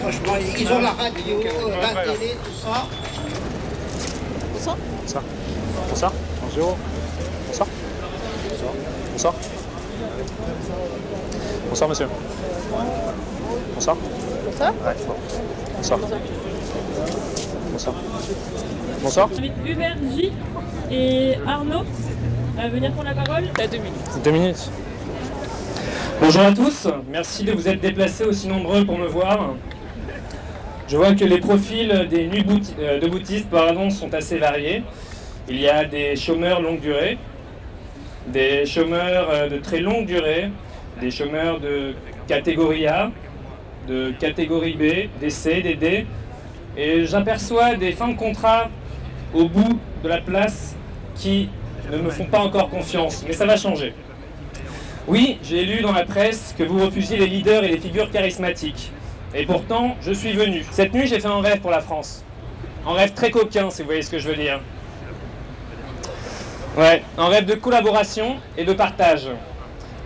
Franchement, ils ont la radio, la télé, tout ça. Bonsoir. Bonsoir. Bonsoir. Bonjour. Bonsoir. Bonsoir. Bonsoir, monsieur. Bonsoir. Bonsoir. Ouais. Bonsoir. Bonsoir. Bonsoir. J'invite Hubert, J et Arnaud à venir prendre la parole. À 2 minutes. 2 minutes. Bonjour à tous, merci de vous être déplacés aussi nombreux pour me voir. Je vois que les profils des nuits de boutistes sont assez variés. Il y a des chômeurs longue durée, des chômeurs de très longue durée, des chômeurs de catégorie A, de catégorie B, des C, des D. Et j'aperçois des fins de contrat au bout de la place qui ne me font pas encore confiance, mais ça va changer. Oui, j'ai lu dans la presse que vous refusiez les leaders et les figures charismatiques. Et pourtant, je suis venu. Cette nuit, j'ai fait un rêve pour la France. Un rêve très coquin, si vous voyez ce que je veux dire. Ouais, un rêve de collaboration et de partage.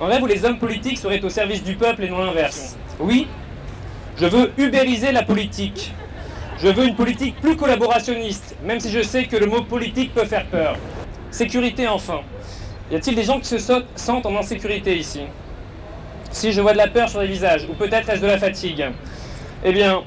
Un rêve où les hommes politiques seraient au service du peuple et non l'inverse. Oui, je veux ubériser la politique. Je veux une politique plus collaborationniste, même si je sais que le mot politique peut faire peur. Sécurité enfin. Y a-t-il des gens qui se sentent en insécurité ici? Si je vois de la peur sur les visages, ou peut-être est-ce de la fatigue? Eh bien,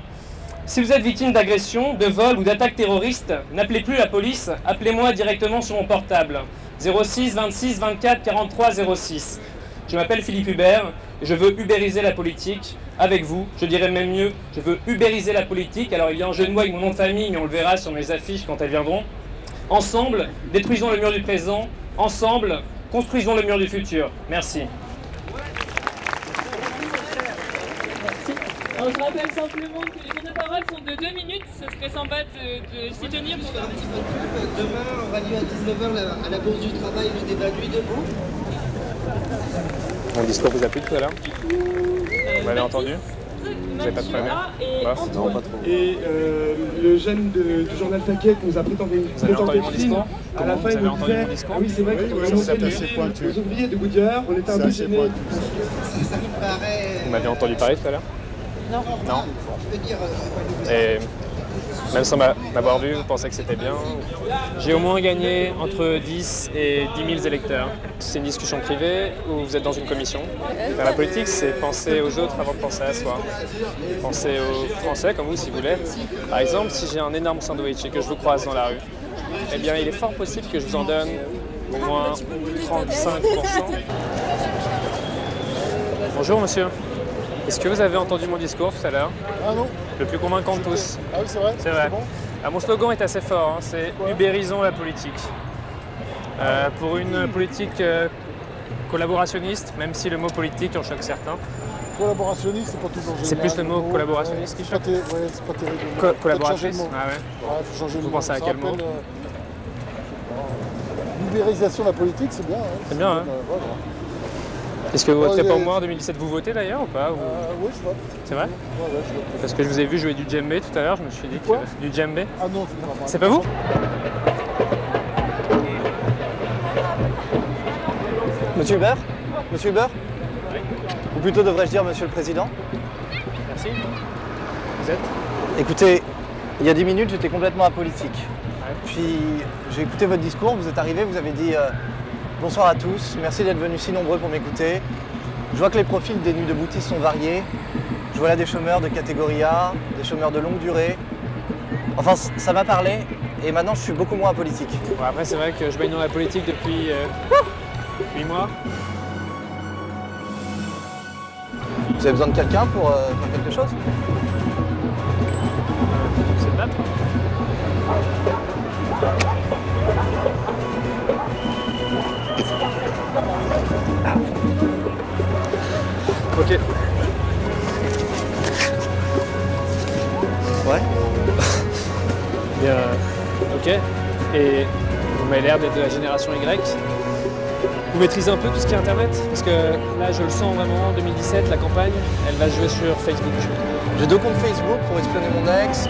si vous êtes victime d'agression, de vol ou d'attaque terroriste, n'appelez plus la police, appelez-moi directement sur mon portable. 06 26 24 43 06. Je m'appelle Philippe Hubert, et je veux ubériser la politique avec vous. Je dirais même mieux, je veux ubériser la politique. Alors il y a un jeu de mots avec mon nom de famille, mais on le verra sur mes affiches quand elles viendront. Ensemble, détruisons le mur du présent. Ensemble, construisons le mur du futur. Merci. Alors, je rappelle simplement que les tours de parole sont de 2 minutes. Ce serait sympa de s'y tenir. Pour... Demain aura lieu à 19h à la Bourse du Travail le débat Nuit debout. Mon discours vous a plu tout à l'heure? Vous m'avez entendu? Vous n'avez pas de problème? Non, pas trop. Et le jeune du journal Taquet qui nous a présenté Vous avez entendu mon discours? à la fin, vous il avez nous entendu disait, mon discours? ah oui, c'est vrai qu'on a annoncé aux ouvriers de Goodyear, on était un peu gênés. Ça me paraît... Vous m'avez entendu parler tout à l'heure? Non. Non. Je veux dire... Et même sans m'avoir vu, vous pensez que c'était bien? J'ai au moins gagné entre 10 et 10 000 électeurs. C'est une discussion privée ou vous êtes dans une commission? Faire la politique, c'est penser aux autres avant de penser à soi. Pensez aux Français comme vous si vous l'êtes. Par exemple, si j'ai un énorme sandwich et que je vous croise dans la rue, eh bien il est fort possible que je vous en donne au moins 35%. Bonjour monsieur. Est-ce que vous avez entendu mon discours tout à l'heure? Ah non. Le plus convaincant de tous. Ah oui, c'est vrai? C'est vrai. Bon. Ah, mon slogan est assez fort, hein, c'est « Ubérisons la politique ». Pour une politique collaborationniste, même si le mot politique en choque certains. Collaborationniste, c'est pas toujours génial. C'est plus le mot collaborationniste qui choque? Ouais, c'est pas terrible. Collaboratrice? Ah ouais. Ouais, faut changer le mot. Vous pensez à quel mot? L'ubérisation de la politique, c'est bien. Hein. C'est bien, hein. Voilà. Est-ce que vous voterez pour moi en 2017? Vous votez d'ailleurs ou pas? Oui, je vote. C'est vrai? Ouais, je vote. Parce que je vous ai vu jouer du djembé tout à l'heure, je me suis dit Quoi? que... Du djembé? Ah non, c'est pas vrai. C'est pas vous? Monsieur Hubert? Monsieur Hubert? Oui. Ou plutôt devrais-je dire Monsieur le Président? Merci. Vous êtes? Écoutez, il y a 10 minutes, j'étais complètement apolitique. Ouais. Puis j'ai écouté votre discours, vous êtes arrivé, vous avez dit bonsoir à tous, merci d'être venus si nombreux pour m'écouter. Je vois que les profils des nuits de boutistes sont variés. Je vois là des chômeurs de catégorie A, des chômeurs de longue durée. Enfin, ça m'a parlé et maintenant je suis beaucoup moins apolitique. Bon, après, c'est vrai que je baigne dans la politique depuis 8 mois. Vous avez besoin de quelqu'un pour faire quelque chose? C'est le map. Ok. Ouais. Bien. Ok. Et vous m'avez l'air d'être de la génération Y. Vous maîtrisez un peu tout ce qui est Internet? Parce que là, je le sens vraiment, en 2017, la campagne, elle va se jouer sur Facebook. J'ai 2 comptes Facebook pour espionner mon ex.